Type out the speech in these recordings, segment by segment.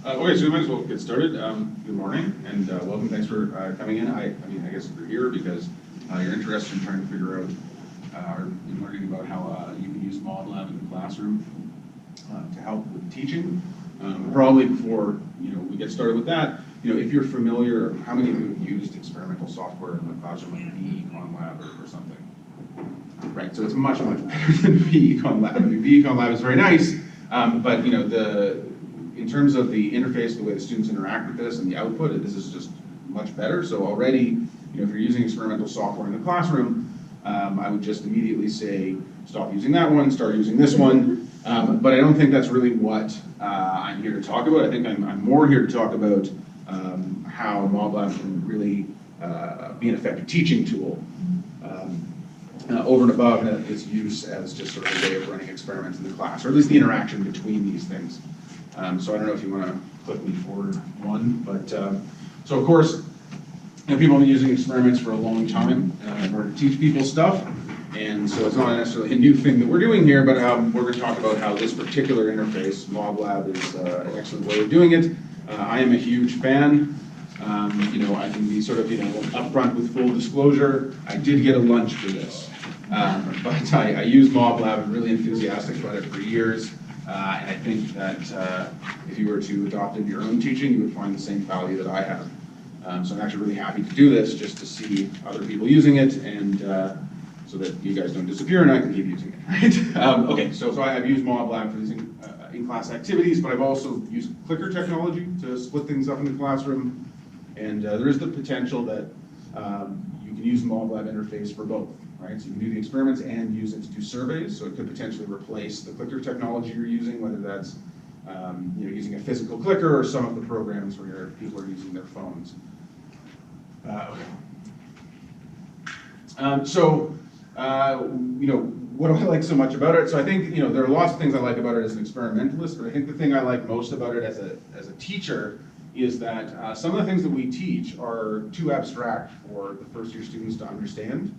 Okay, so we might as well get started. Good morning and welcome. Thanks for coming in. I guess you're here because you're interested in trying to figure out or in learning about how you can use MobLab in the classroom to help with teaching. Probably before we get started with that, if you're familiar, how many of you have used experimental software in the classroom like VEcon Lab or something? Right, so it's much better than VEcon Lab. I mean, VEcon Lab is very nice, but in terms of the interface, the way the students interact with this and the output, this is just much better. So already, if you're using experimental software in the classroom, I would just immediately say, stop using that one, start using this one. But I don't think that's really what I'm here to talk about. I think I'm more here to talk about how MobLab can really be an effective teaching tool over and above its use as just sort of a way of running experiments in the class, or at least the interaction between these things. So I don't know if you want to click me forward one, but so of course, people have been using experiments for a long time in order to teach people stuff, and so it's not necessarily a new thing that we're doing here, but we're going to talk about how this particular interface, MobLab, is an excellent way of doing it. I am a huge fan. I can be sort of upfront with full disclosure. I did get a lunch for this, but I use MobLab. I'm really enthusiastic about it for years. And I think that if you were to adopt it in your own teaching, you would find the same value that I have. So I'm actually really happy to do this just to see other people using it, and so that you guys don't disappear and I can keep using it, right? Okay, so I've used MobLab for these in-class activities, but I've also used clicker technology to split things up in the classroom, and there is the potential that you can use the MobLab interface for both. Right, so you can do the experiments and use it to do surveys, so it could potentially replace the clicker technology you're using, whether that's using a physical clicker or some of the programs where people are using their phones. What do I like so much about it? So I think there are lots of things I like about it as an experimentalist, but I think the thing I like most about it as a teacher is that some of the things that we teach are too abstract for the first year students to understand.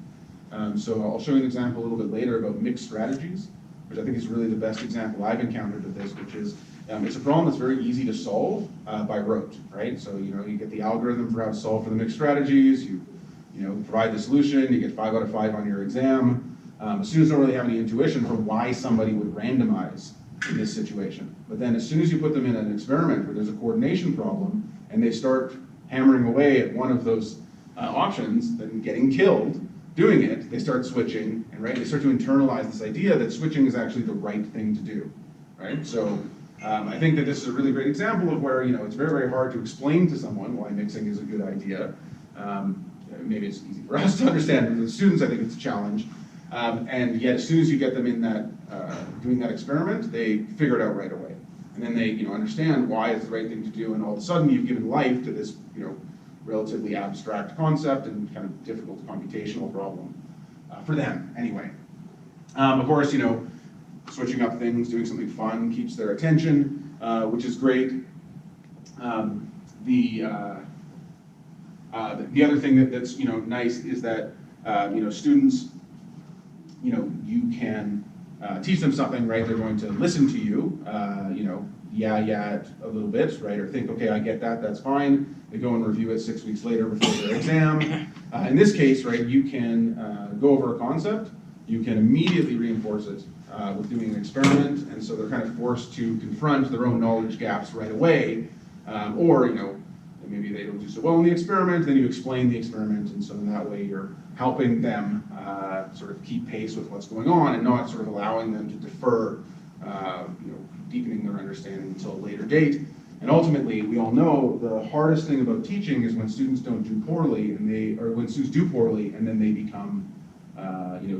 So I'll show you an example a little bit later about mixed strategies, which I think is really the best example I've encountered of this, which is it's a problem that's very easy to solve by rote, right? So you get the algorithm for how to solve for the mixed strategies, you provide the solution, you get 5 out of 5 on your exam. Students don't really have any intuition for why somebody would randomize in this situation. But then as soon as you put them in an experiment where there's a coordination problem and they start hammering away at one of those options, then getting killed, doing it, they start switching, and they start to internalize this idea that switching is actually the right thing to do, right? So I think that this is a really great example of where it's very, very hard to explain to someone why mixing is a good idea. Maybe it's easy for us to understand, but for the students, I think it's a challenge. And yet, as soon as you get them in that doing that experiment, they figure it out right away, and then they understand why it's the right thing to do, and all of a sudden you've given life to this relatively abstract concept and kind of difficult computational problem for them, anyway. Of course, switching up things, doing something fun keeps their attention, which is great. The other thing that's nice is that students, you can teach them something, right? They're going to listen to you, yeah a little bit, right? Or think, okay, I get that, that's fine. They go and review it 6 weeks later before their exam. In this case, right, you can go over a concept, you can immediately reinforce it with doing an experiment, and so they're kind of forced to confront their own knowledge gaps right away, or maybe they don't do so well in the experiment, then you explain the experiment, and so in that way you're helping them sort of keep pace with what's going on and not sort of allowing them to defer, deepening their understanding until a later date. And ultimately, we all know the hardest thing about teaching is when students don't do poorly, or when students do poorly and then they become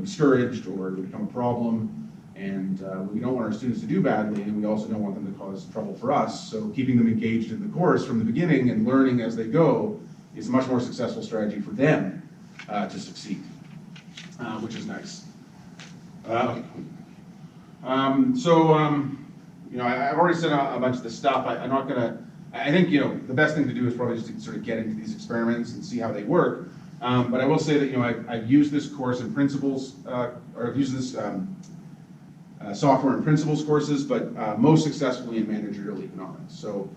discouraged or they become a problem. And we don't want our students to do badly, and we also don't want them to cause trouble for us. So keeping them engaged in the course from the beginning and learning as they go is a much more successful strategy for them to succeed, which is nice. I've already said a bunch of this stuff. I'm not gonna. I think the best thing to do is probably just to sort of get into these experiments and see how they work. But I will say that I've used this course in principles, or I've used this software and principles courses, but most successfully in managerial economics. So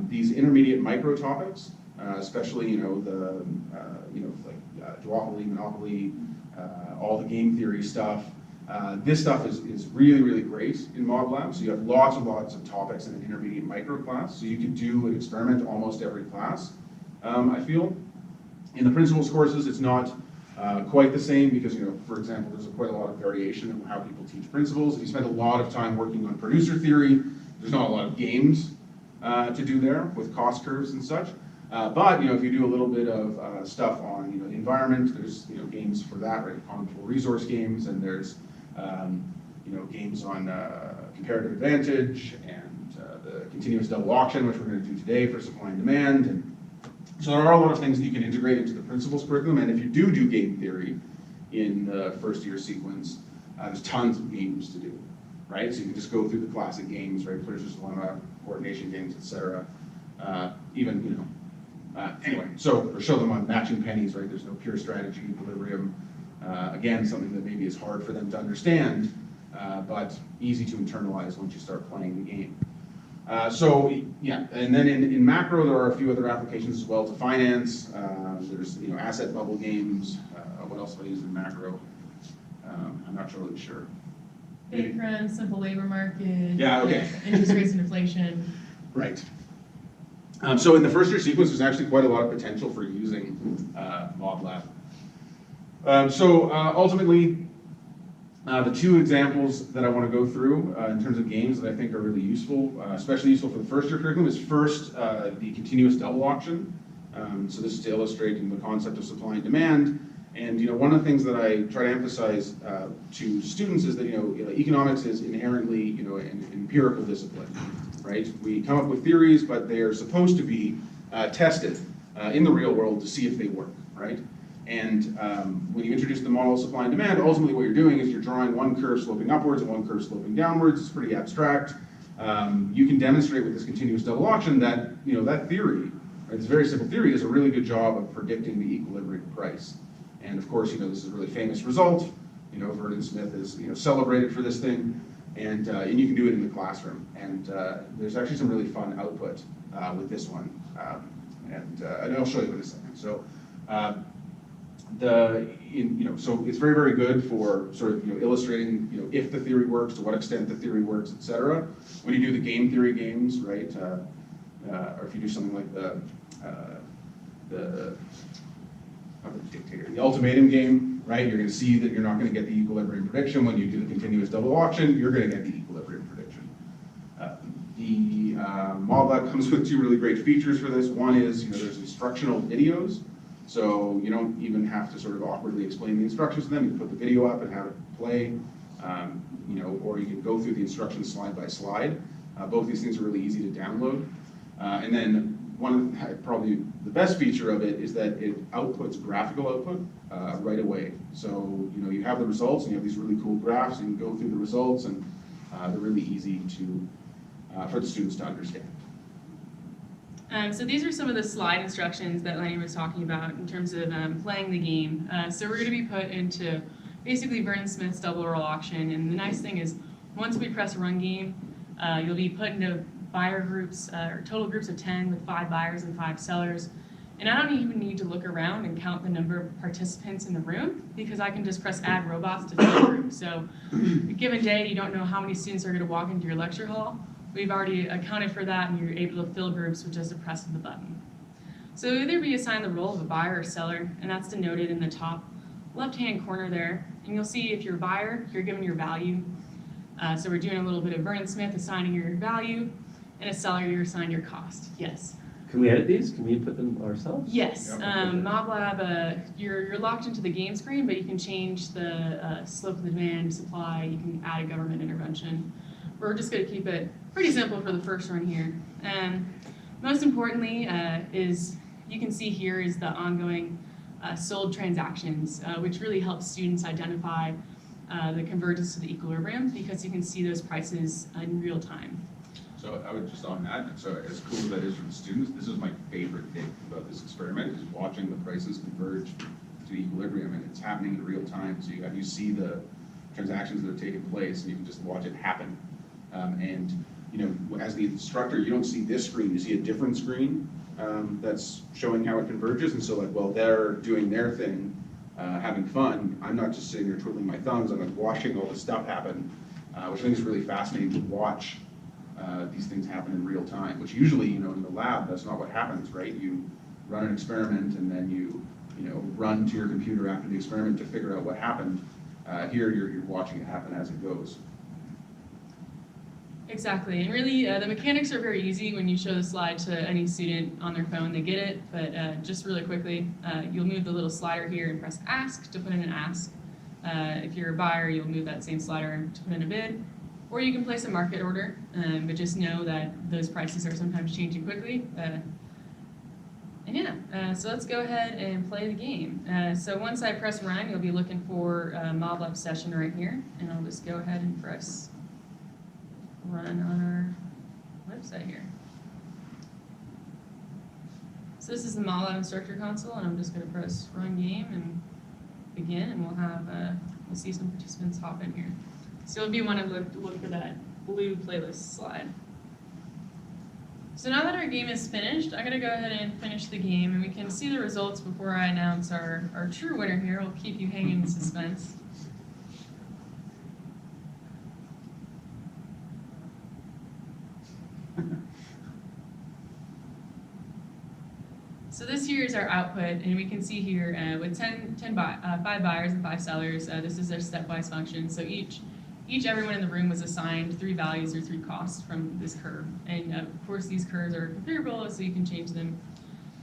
these intermediate micro topics, especially duopoly, monopoly, all the game theory stuff. This stuff is really, really great in MobLab. So you have lots and lots of topics in an intermediate micro class. So you can do an experiment almost every class, I feel. In the principles courses, it's not quite the same because, for example, there's quite a lot of variation in how people teach principles. If you spend a lot of time working on producer theory, there's not a lot of games to do there with cost curves and such. But if you do a little bit of stuff on the environment, there's games for that, right? Economical resource games, and there's games on comparative advantage and the continuous double auction, which we're going to do today for supply and demand. And so there are a lot of things that you can integrate into the principles curriculum. And if you do game theory in the first year sequence, there's tons of games to do, right? So you can just go through the classic games, right? Players dilemma, coordination games, etc. Anyway, or show them on matching pennies, right? There's no pure strategy, equilibrium. Again, something that maybe is hard for them to understand, but easy to internalize once you start playing the game. And then in macro, there are a few other applications as well to finance. There's asset bubble games. What else do I use in macro? I'm not really sure. Bank run, simple labor market. Yeah, okay. Interest rates and inflation. Right. So in the first year sequence, there's actually quite a lot of potential for using MobLab. Ultimately, the two examples that I want to go through in terms of games that I think are really useful, especially useful for the first year curriculum, is first the continuous double auction. So this is to illustrate the concept of supply and demand. And one of the things that I try to emphasize to students is that economics is inherently an empirical discipline, right? We come up with theories, but they are supposed to be tested in the real world to see if they work, right? And when you introduce the model of supply and demand, ultimately what you're doing is you're drawing one curve sloping upwards and one curve sloping downwards. It's pretty abstract. You can demonstrate with this continuous double auction that that theory, right, this very simple theory, does a really good job of predicting the equilibrium price. And of course, this is a really famous result. Vernon Smith is celebrated for this thing, and you can do it in the classroom. And there's actually some really fun output with this one, and I'll show you in a second. So. So it's very, very good for sort of illustrating if the theory works, to what extent the theory works, etc. When you do the game theory games, right, or if you do something like the ultimatum game, right, you're going to see that you're not going to get the equilibrium prediction. When you do the continuous double auction, you're going to get the equilibrium prediction. The MobLab comes with two really great features for this. One is there's instructional videos. So you don't even have to sort of awkwardly explain the instructions to them. You can put the video up and have it play, or you can go through the instructions slide by slide. Both these things are really easy to download. And then probably the best feature of it is that it outputs graphical output right away. So you have the results and you have these really cool graphs, and you can go through the results, and they're really easy for the students to understand. So these are some of the slide instructions that Lanny was talking about in terms of playing the game. So we're going to be put into basically Vernon Smith's double roll auction, and the nice thing is once we press run game, you'll be put into buyer groups, or total groups of 10 with 5 buyers and 5 sellers. And I don't even need to look around and count the number of participants in the room because I can just press add robots to the group. So a given day, you don't know how many students are going to walk into your lecture hall. We've already accounted for that, and you're able to fill groups with just a press of the button. So either be assigned the role of a buyer or seller, and that's denoted in the top left-hand corner there. And you'll see if you're a buyer, you're given your value. So we're doing a little bit of Vernon Smith assigning your value, and a seller, you're assigned your cost. Yes? Can we edit these? Can we input them ourselves? Yes. MobLab, you're locked into the game screen, but you can change the slope of the demand, supply. You can add a government intervention. We're just going to keep it pretty simple for the first run here. Most importantly is, you can see here is the ongoing sold transactions, which really helps students identify the convergence to the equilibrium because you can see those prices in real time. So I would just on that, so as cool as that is for the students, this is my favorite thing about this experiment, is watching the prices converge to equilibrium, and it's happening in real time. So you see the transactions that are taking place, and you can just watch it happen. And as the instructor, you don't see this screen, you see a different screen that's showing how it converges. And so like, while they're doing their thing, having fun, I'm not just sitting there twiddling my thumbs, I'm like watching all this stuff happen, which I think is really fascinating to watch these things happen in real time, which usually, in the lab, that's not what happens, right? You run an experiment and then you run to your computer after the experiment to figure out what happened. Here, you're watching it happen as it goes. Exactly, and really the mechanics are very easy when you show the slide to any student on their phone, they get it, but just really quickly, you'll move the little slider here and press ask to put in an ask. If you're a buyer, you'll move that same slider to put in a bid, or you can place a market order, but just know that those prices are sometimes changing quickly. So let's go ahead and play the game. So once I press run, you'll be looking for a MobLab session right here, and I'll just go ahead and press run on our website here. So this is the MobLab Instructor console, and I'm just going to press run game and begin, and we'll see some participants hop in here. So you'll be wanting to look for that blue playlist slide. So now that our game is finished, I'm going to go ahead and finish the game, and we can see the results before I announce our true winner here. We'll keep you hanging in suspense. So this here is our output, and we can see here with 5 buyers and 5 sellers, this is their stepwise function. So everyone in the room was assigned 3 values or 3 costs from this curve. And of course these curves are configurable, so you can change them.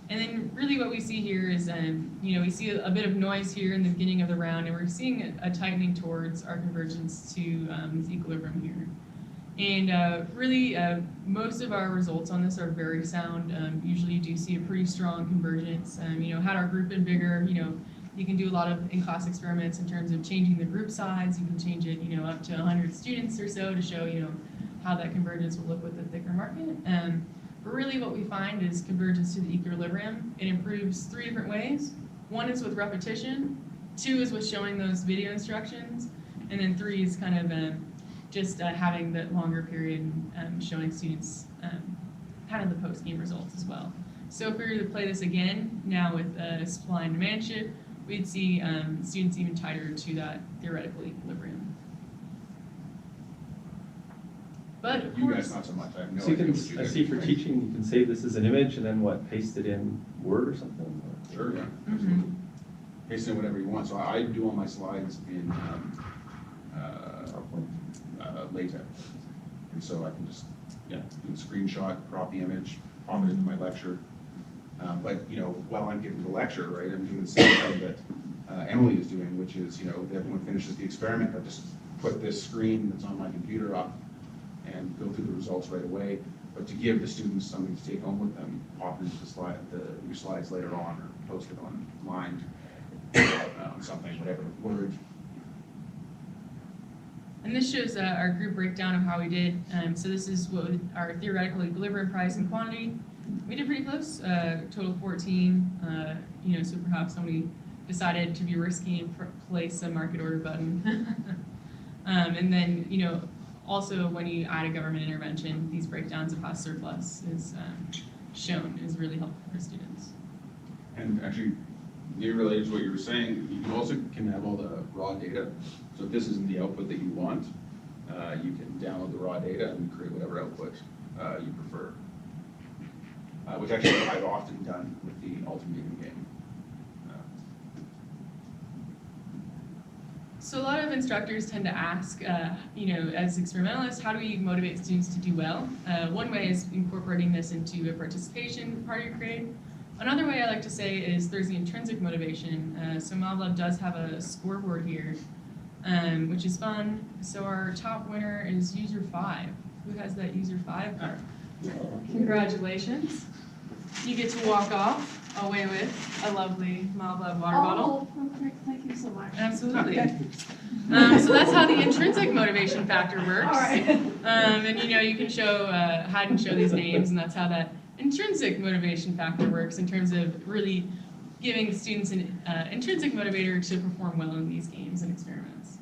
And then really what we see here is, we see a bit of noise here in the beginning of the round, and we're seeing a tightening towards our convergence to this equilibrium here. And really, most of our results on this are very sound. Usually you do see a pretty strong convergence. Had our group been bigger, you can do a lot of in-class experiments in terms of changing the group size. You can change it, up to 100 students or so to show, how that convergence will look with the thicker market. But really what we find is convergence to the equilibrium. It improves 3 different ways. 1 is with repetition, 2 is with showing those video instructions, and then 3 is kind of just having the longer period showing students kind of the post-game results as well. So if we were to play this again, now with supply and demand shift, we'd see students even tighter to that theoretical equilibrium. But of You course, guys not so much. I have no So you idea can, what you I guys see do. for teaching, you can save this as an image and then what, paste it in Word or something? Sure, yeah. Mhm. Paste in whatever you want. So I do all my slides in LaTeX. And so I can just, do a screenshot, crop the image, pop it into my lecture. But, while I'm giving the lecture, right, I'm doing the same thing that Emily is doing, which is, if everyone finishes the experiment, I just put this screen that's on my computer up and go through the results right away. But to give the students something to take home with them, pop into your slides later on, or post it online, on something, whatever, Word. and this shows our group breakdown of how we did. So this is what our theoretical equilibrium price and quantity. We did pretty close, total 14. So perhaps somebody decided to be risky and place a market order button. And then, also when you add a government intervention, these breakdowns of how surplus is shown is really helpful for students. And actually, related to what you were saying, you also can have all the raw data. So if this isn't the output that you want, you can download the raw data and create whatever output you prefer. Which actually I've often done with the Ultimatum game. So a lot of instructors tend to ask, as experimentalists, how do we motivate students to do well? One way is incorporating this into a participation part of your grade. Another way I like to say is there's the intrinsic motivation. So MobLab does have a scoreboard here, which is fun. So our top winner is user 5. Who has that user 5 card? Congratulations. You get to walk off away with a lovely MobLab water bottle. Oh, perfect. Thank you so much. Absolutely. So that's how the intrinsic motivation factor works. All right. And you can show, hide and show these names, and that's how that intrinsic motivation factor works in terms of really giving students an intrinsic motivator to perform well in these games and experiments.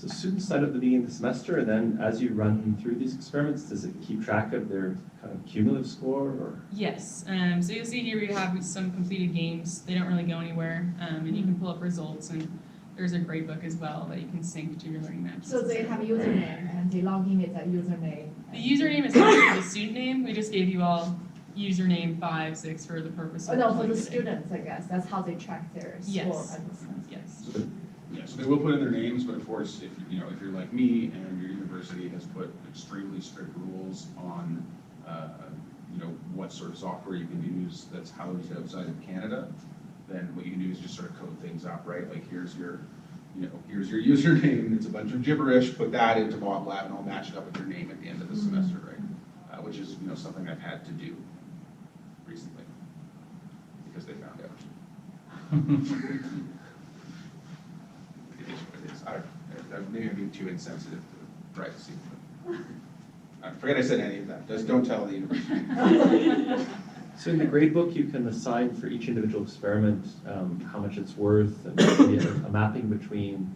So students sign up at the beginning of the semester, and then as you run through these experiments, does it keep track of their kind of cumulative score, or? Yes, so you'll see here we have some completed games. They don't really go anywhere, and you can pull up results, and there's a gradebook as well that you can sync to your learning maps. So they have a username and they log in with that username. The username is actually the student name. We just gave you all username 5, 6 for the purpose Oh, of no, for plugging the it in. students, I guess. That's how they track their score. Yes. and stuff. Yes. So they will put in their names, but of course, if if you're like me and your university has put extremely strict rules on what sort of software you can use that's housed outside of Canada, then what you can do is just sort of code things up, right? Like here's your username, it's a bunch of gibberish, put that into MobLab and I'll match it up with your name at the end of the semester, right? Which is something I've had to do recently because they found out. It is what it is. I don't know. Maybe I'm being too insensitive to privacy. Forget I said any of that. Just don't tell the university. So in the gradebook, you can assign for each individual experiment how much it's worth, and maybe a mapping between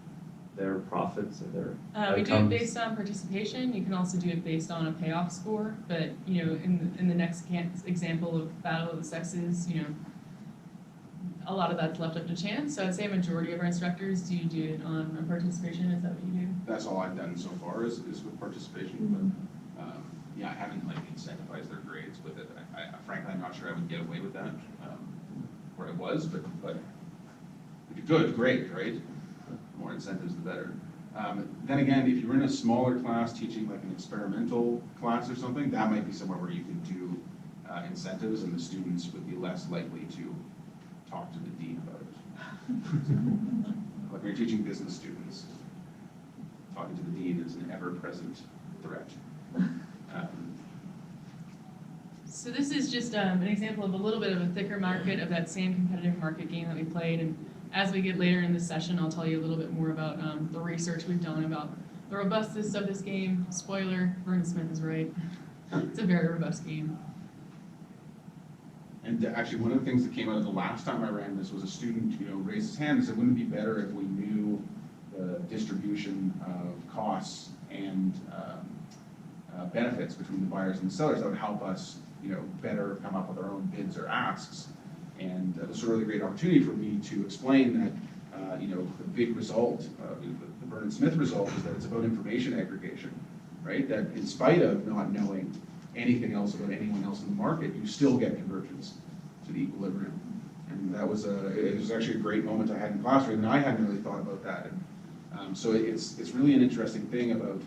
their profits and their We do it outcomes. based on participation. You can also do it based on a payoff score. But in the next example of Battle of the Sexes, a lot of that's left up to chance. So I'd say a majority of our instructors do it on participation. Is that what you do? That's all I've done so far is with participation. But I haven't incentivized their grades with it. Frankly, I'm not sure I would get away with that where I was, but if you could, great, right? The more incentives, the better. Then again, if you're in a smaller class teaching like an experimental class or something, that might be somewhere where you can do incentives, and the students would be less likely to talk to the dean about it. Like when you're teaching business students, talking to the dean is an ever-present threat. So this is just an example of a little bit of a thicker market of that same competitive market game that we played. And as we get later in this session, I'll tell you a little bit more about the research we've done about the robustness of this game. Spoiler, Vernon Smith is right. It's a very robust game. And actually, one of the things that came out of the last time I ran this was a student, raised his hand and said, wouldn't it be better if we knew the distribution of costs and benefits between the buyers and the sellers? That would help us, better come up with our own bids or asks. And this was a really great opportunity for me to explain that, the big result, the Vernon Smith result, is that it's about information aggregation, right? That in spite of not knowing anything else about anyone else in the market, you still get convergence to the equilibrium. And that was it was actually a great moment I had in classroom, and I hadn't really thought about that. And so it's really an interesting thing about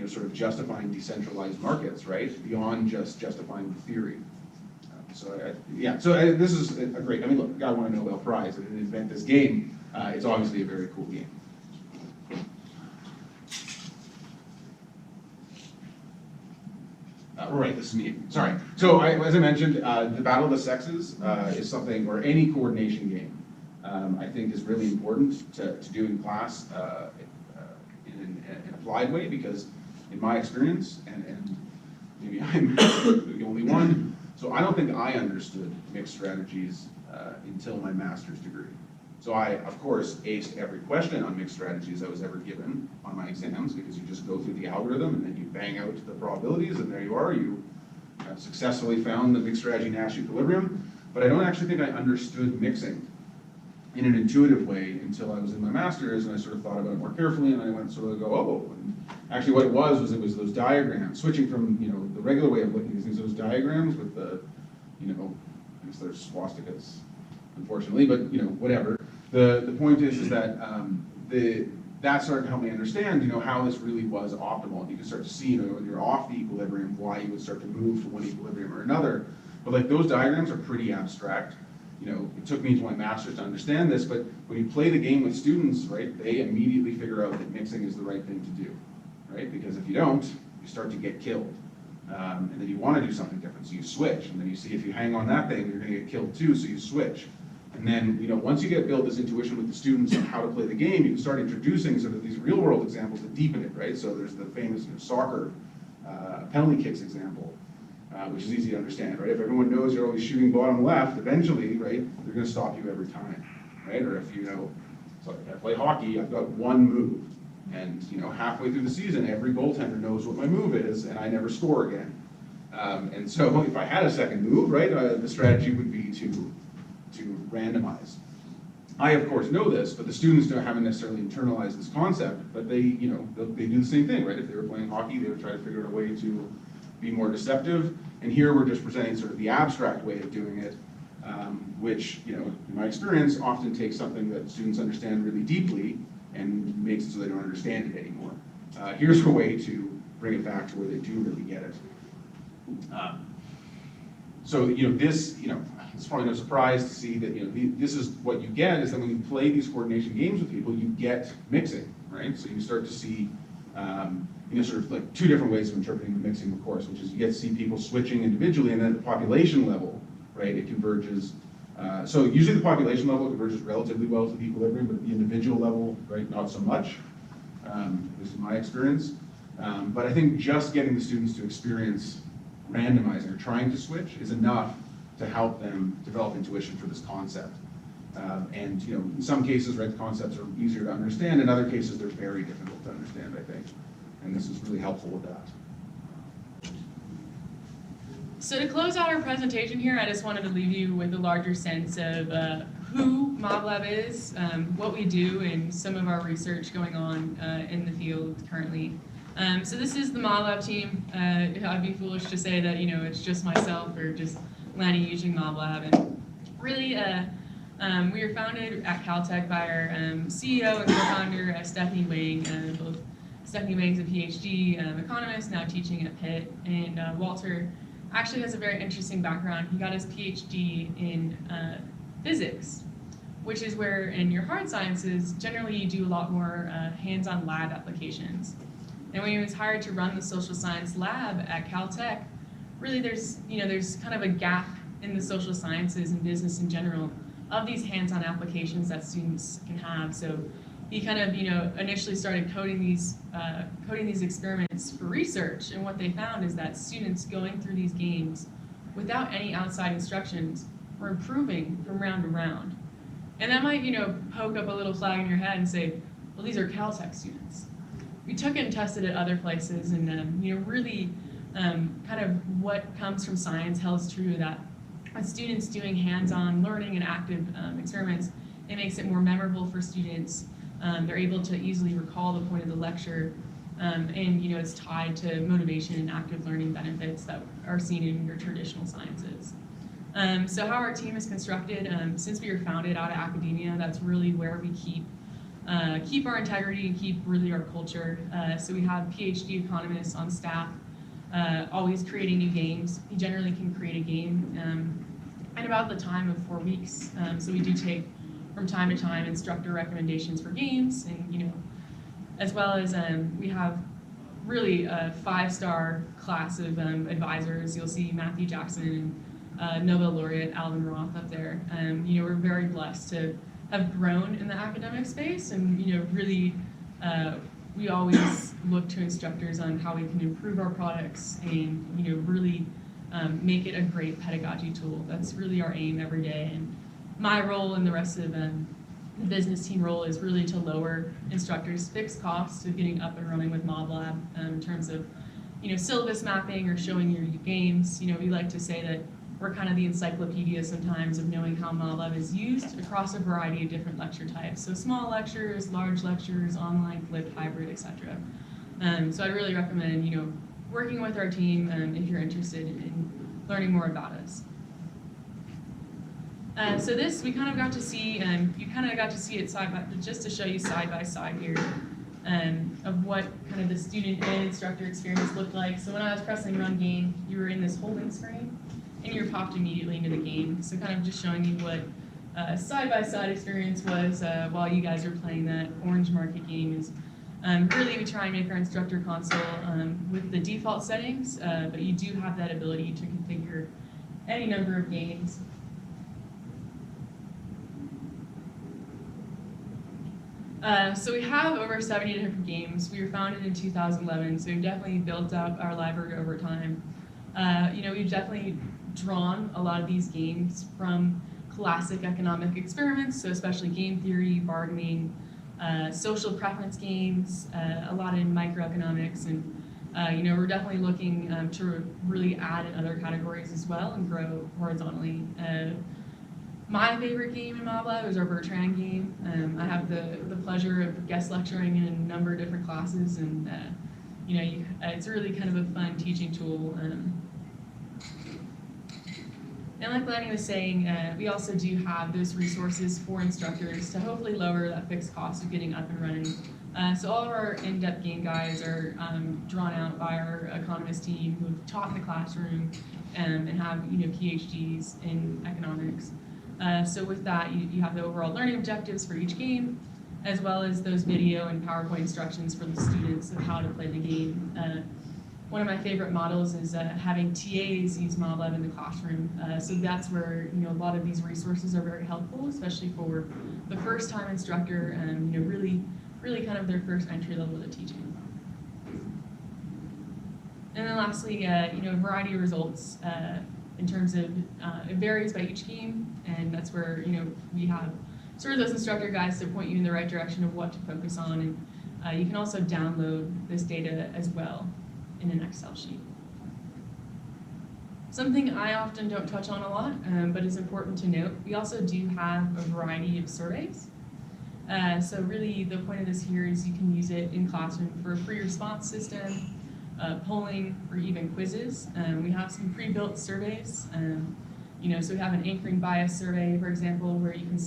sort of justifying decentralized markets, right? Beyond just justifying the theory. This is a great. I mean, look, the guy won a Nobel Prize and didn't invent this game. It's obviously a very cool game. Right, this is me. Sorry. So, as I mentioned, the Battle of the Sexes is something, or any coordination game, I think is really important to do in class in an applied way, because in my experience, and maybe I'm the only one, so I don't think I understood mixed strategies until my master's degree. So I, of course, aced every question on mixed strategies I was ever given on my exams, because you just go through the algorithm and then you bang out the probabilities, and there you are. You have successfully found the mixed strategy Nash equilibrium. But I don't actually think I understood mixing in an intuitive way until I was in my master's, and I sort of thought about it more carefully, and I went sort of go, oh. And actually what it was those diagrams, switching from the regular way of looking at these things, those diagrams with the, I guess they're swastikas, unfortunately, but whatever. The point is that that started to help me understand, how this really was optimal. And you can start to see, when you're off the equilibrium, why you would start to move from one equilibrium or another. But like those diagrams are pretty abstract. It took me to my master's to understand this, but when you play the game with students, right, they immediately figure out that mixing is the right thing to do, right? Because if you don't, you start to get killed. And then you want to do something different, so you switch. And then you see if you hang on that thing, you're going to get killed too, so you switch. And then, once you get built this intuition with the students on how to play the game, you can start introducing sort of these real-world examples that deepen it, right? So there's the famous soccer penalty kicks example, which is easy to understand, right? If everyone knows you're always shooting bottom left, eventually, right, they're going to stop you every time, right? Or if so if I play hockey, I've got one move, And halfway through the season, every goaltender knows what my move is, and I never score again. And so if I had a second move, right, the strategy would be to randomize. I, of course, know this, but the students haven't necessarily internalized this concept, but they do the same thing, right? If they were playing hockey, they would try to figure out a way to be more deceptive. And here we're just presenting sort of the abstract way of doing it, which, in my experience, often takes something that students understand really deeply and makes it so they don't understand it anymore. Here's a way to bring it back to where they do really get it. So this, it's probably no surprise to see that this is what you get is that when you play these coordination games with people, you get mixing, right? So you start to see sort of like two different ways of interpreting the mixing, of course, which is you get to see people switching individually, and then at the population level, right, it converges. So usually the population level converges relatively well to the equilibrium, but at the individual level, right, not so much. This is my experience. But I think just getting the students to experience randomizing or trying to switch is enough to help them develop intuition for this concept. And in some cases, right, the concepts are easier to understand. In other cases, they're very difficult to understand, I think. And this is really helpful with that. So to close out our presentation here, I just wanted to leave you with a larger sense of who MobLab is, what we do, and some of our research going on in the field currently. So this is the MobLab team. I'd be foolish to say that it's just myself or just Lanny using MobLab. And really, we were founded at Caltech by our CEO and co-founder Stephanie Wang. Both Stephanie Wang's a PhD economist, now teaching at Pitt, and Walter actually has a very interesting background. He got his PhD in physics, which is where in your hard sciences, generally you do a lot more hands-on lab applications. And when he was hired to run the social science lab at Caltech, really there's kind of a gap in the social sciences and business in general of these hands-on applications that students can have. So he kind of initially started coding these experiments for research, and what they found is that students going through these games without any outside instructions were improving from round to round. And that might poke up a little flag in your head and say, well, these are Caltech students. We took it and tested it other places, and really kind of what comes from science holds true, that with students doing hands-on learning and active experiments, it makes it more memorable for students. They're able to easily recall the point of the lecture, and it's tied to motivation and active learning benefits that are seen in your traditional sciences. So how our team is constructed, since we were founded out of academia, that's really where we keep our integrity and keep really our culture. So we have PhD economists on staff, always creating new games. He generally can create a game in about the time of 4 weeks. So we do take from time to time instructor recommendations for games, and as well as we have really a 5-star class of advisors. You'll see Matthew Jackson and Nobel laureate Alvin Roth up there. We're very blessed to have grown in the academic space, and really we always look to instructors on how we can improve our products and really make it a great pedagogy tool. That's really our aim every day. And my role and the rest of the business team role is really to lower instructors' fixed costs of getting up and running with MobLab in terms of syllabus mapping or showing your games. We like to say that we're kind of the encyclopedia sometimes of knowing how MobLab is used across a variety of different lecture types. So small lectures, large lectures, online, flipped, hybrid, etc. So I'd really recommend working with our team if you're interested in learning more about us. So this we kind of got to see, you kind of got to see it just to show you side by side here of what kind of the student and instructor experience looked like. So when I was pressing run game, you were in this holding screen, and you're popped immediately into the game. So kind of just showing you what side-by-side experience was while you guys are playing that orange market game. Is really we try and make our instructor console with the default settings, but you do have that ability to configure any number of games. So we have over 70 different games. We were founded in 2011, so we've definitely built up our library over time. We've definitely drawn a lot of these games from classic economic experiments, so especially game theory, bargaining, social preference games, a lot in microeconomics, and we're definitely looking to really add in other categories as well and grow horizontally. My favorite game in MobLab is our Bertrand game. I have the pleasure of guest lecturing in a number of different classes, and it's really kind of a fun teaching tool. And like Lanny was saying, we also do have those resources for instructors to hopefully lower that fixed cost of getting up and running. So all of our in-depth game guides are drawn out by our economist team who've taught in the classroom and have PhDs in economics. So with that, you have the overall learning objectives for each game, as well as those video and PowerPoint instructions for the students of how to play the game. One of my favorite models is having TAs use MobLab in the classroom. So that's where a lot of these resources are very helpful, especially for the first-time instructor and really kind of their first entry level to teaching. And then lastly, a variety of results in terms of it varies by each game, and that's where we have sort of those instructor guides to point you in the right direction of what to focus on, and you can also download this data as well in an Excel sheet. Something I often don't touch on a lot, but is important to note, we also do have a variety of surveys. So really the point of this here is you can use it in classroom for a free response system, polling, or even quizzes. We have some pre-built surveys. So we have an anchoring bias survey, for example, where you can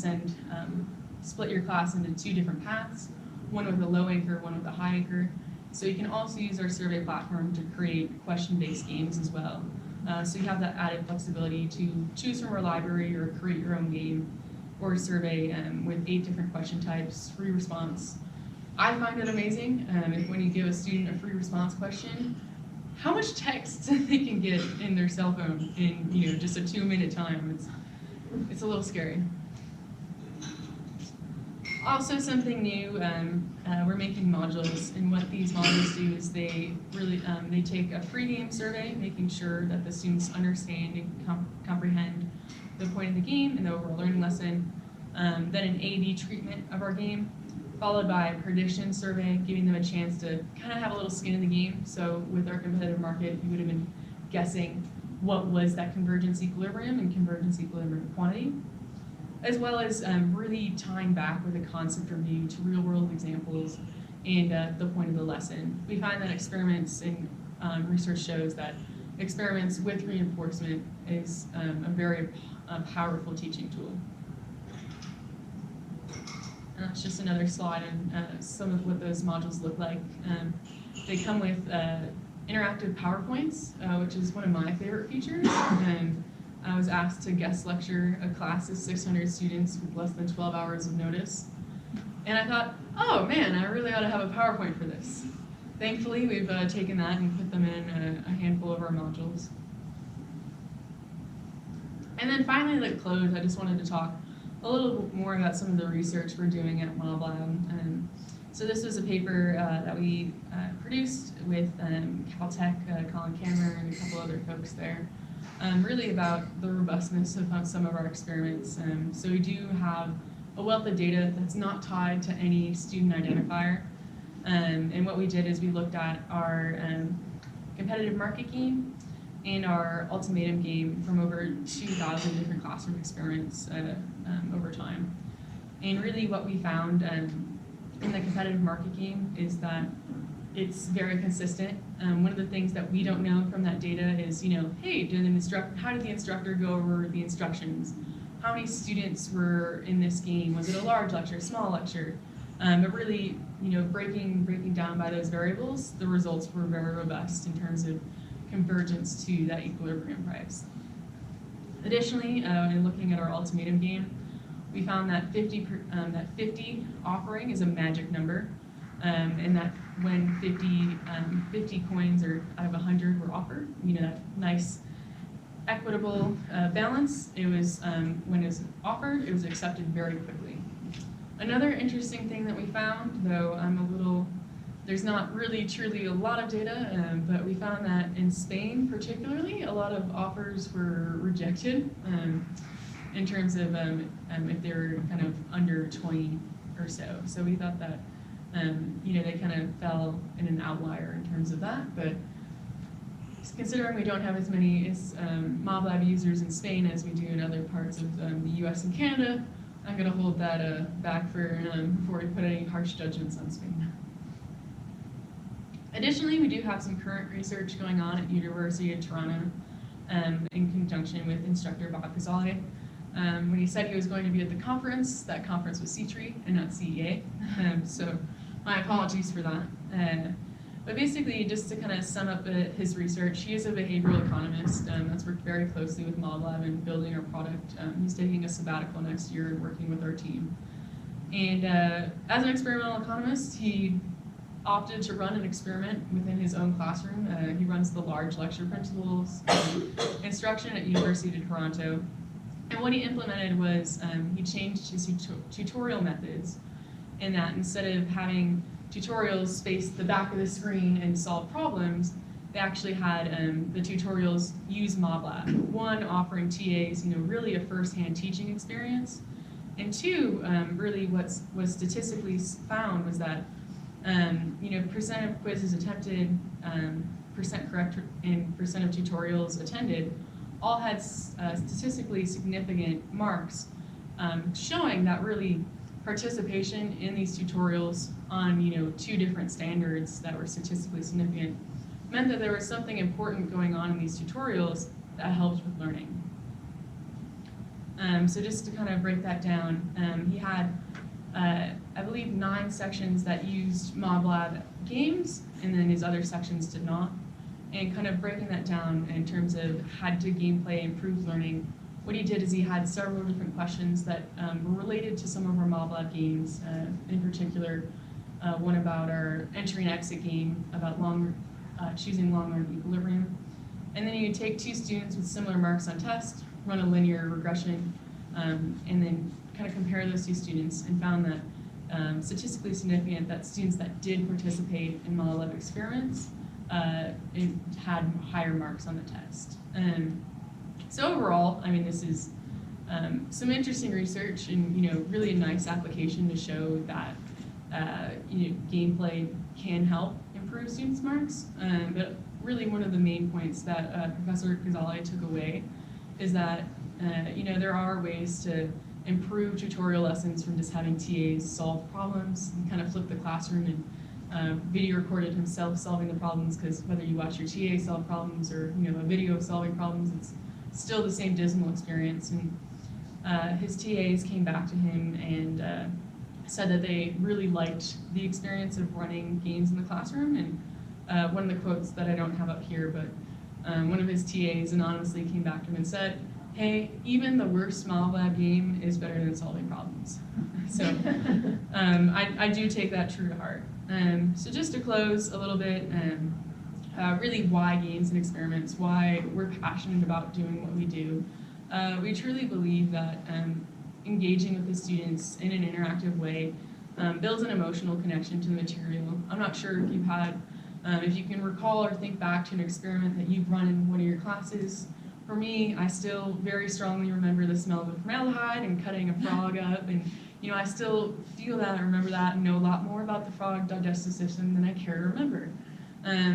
split your class into two different paths, one with a low anchor, one with a high anchor. So you can also use our survey platform to create question-based games as well. So you have that added flexibility to choose from our library or create your own game or survey with 8 different question types, free response. I find it amazing when you give a student a free response question, how much text they can get in their cell phone in just a 2-minute time. It's a little scary. Also, something new, we're making modules, and what these modules do is they take a pre-game survey, making sure that the students understand and comprehend the point of the game and the overall learning lesson, then an A/B treatment of our game, followed by a prediction survey, giving them a chance to kind of have a little skin in the game. So with our competitive market, you would have been guessing what was that convergence equilibrium and convergence equilibrium quantity, as well as really tying back with a concept review to real-world examples and the point of the lesson. We find that experiments and research shows that experiments with reinforcement is a very powerful teaching tool. And that's just another slide on some of what those modules look like. They come with interactive PowerPoints, which is one of my favorite features. And I was asked to guest lecture a class of 600 students with less than 12 hours of notice. And I thought, oh man, I really ought to have a PowerPoint for this. Thankfully, we've taken that and put them in a handful of our modules. And then finally, to close, I just wanted to talk a little bit more about some of the research we're doing at MobLab. So this was a paper that we produced with Caltech, Colin Cameron, and a couple other folks there, really about the robustness of some of our experiments. So we do have a wealth of data that's not tied to any student identifier. And what we did is we looked at our competitive market game and our ultimatum game from over 2,000 different classroom experiments over time. And really what we found in the competitive market game is that it's very consistent. One of the things that we don't know from that data is, hey, how did the instructor go over the instructions? How many students were in this game? Was it a large lecture, small lecture? But really, breaking down by those variables, the results were very robust in terms of convergence to that equilibrium price. Additionally, in looking at our ultimatum game, we found that 50 offering is a magic number, and that when 50 coins or out of 100 were offered, that nice equitable balance, it was when it was offered, it was accepted very quickly. Another interesting thing that we found, though there's not really truly a lot of data, but we found that in Spain particularly, a lot of offers were rejected in terms of if they were kind of under 20 or so. So we thought that, they kind of fell in an outlier in terms of that, but considering we don't have as many MobLab users in Spain as we do in other parts of the US and Canada, I'm going to hold that back before we put any harsh judgments on Spain. Additionally, we do have some current research going on at University of Toronto in conjunction with Instructor Bob Casale. When he said he was going to be at the conference, that conference was C3 and not CEA, so my apologies for that. But basically, just to kind of sum up his research, he is a behavioral economist that's worked very closely with MobLab in building our product. He's taking a sabbatical next year and working with our team. And as an experimental economist, he opted to run an experiment within his own classroom. He runs the large lecture principles instruction at University of Toronto. And what he implemented was he changed his tutorial methods in that instead of having tutorials face the back of the screen and solve problems, they actually had the tutorials use MobLab. One, offering TAs, really a first-hand teaching experience, and two, really what was statistically found was that, percent of quizzes attempted, percent correct, and percent of tutorials attended, all had statistically significant marks, showing that really participation in these tutorials on two different standards that were statistically significant meant that there was something important going on in these tutorials that helped with learning. So just to kind of break that down, he had I believe 9 sections that used MobLab games, and then his other sections did not. And kind of breaking that down in terms of how did gameplay improve learning, what he did is he had several different questions that were related to some of our MobLab games, in particular one about our entry and exit game, about choosing long-run equilibrium. And then you would take 2 students with similar marks on test, run a linear regression, and then kind of compare those 2 students, and found that statistically significant that students that did participate in MobLab experiments it had higher marks on the test. So overall, this is some interesting research and really a nice application to show that gameplay can help improve students' marks. But really, one of the main points that Professor Casale took away is that there are ways to improve tutorial lessons from just having TAs solve problems and kind of flip the classroom and video recorded himself solving the problems, because whether you watch your TA solve problems or a video of solving problems, it's still the same dismal experience. And his TAs came back to him and said that they really liked the experience of running games in the classroom. And one of the quotes that I don't have up here, but one of his TAs anonymously came back to him and said, "Hey, even the worst MobLab game is better than solving problems." So I do take that true to heart. So just to close a little bit, really why games and experiments, why we're passionate about doing what we do. We truly believe that engaging with the students in an interactive way builds an emotional connection to the material. I'm not sure if you've had, if you can recall or think back to an experiment that you've run in one of your classes. For me, I still very strongly remember the smell of formaldehyde and cutting a frog up, and I still feel that, I remember that, and know a lot more about the frog digestive system than I care to remember.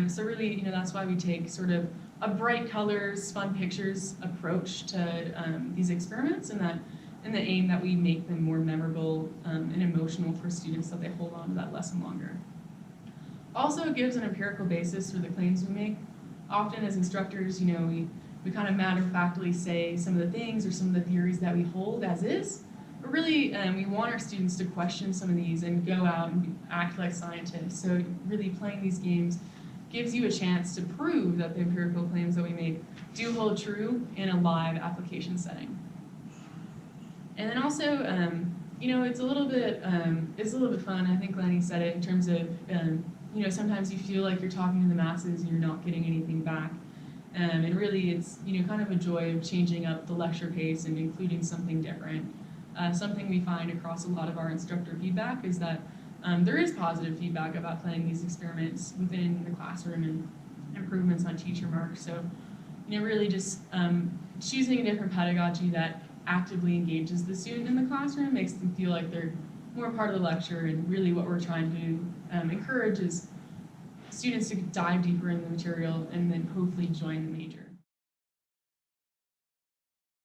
So really, that's why we take sort of a bright colors, fun pictures approach to these experiments, and the aim that we make them more memorable and emotional for students, so they hold on to that lesson longer. Also, it gives an empirical basis for the claims we make. Often as instructors, we kind of matter-of-factly say some of the things or some of the theories that we hold as is, but really we want our students to question some of these and go out and act like scientists. So really playing these games gives you a chance to prove that the empirical claims that we make do hold true in a live application setting. And then also, it's a little bit fun. I think Lanny said it in terms of, sometimes you feel like you're talking to the masses and you're not getting anything back. And really, it's kind of a joy of changing up the lecture pace and including something different. Something we find across a lot of our instructor feedback is that there is positive feedback about playing these experiments within the classroom and improvements on teacher marks. So, really just choosing a different pedagogy that actively engages the student in the classroom makes them feel like they're more part of the lecture, and really what we're trying to encourage is students to dive deeper in the material and then hopefully join the major.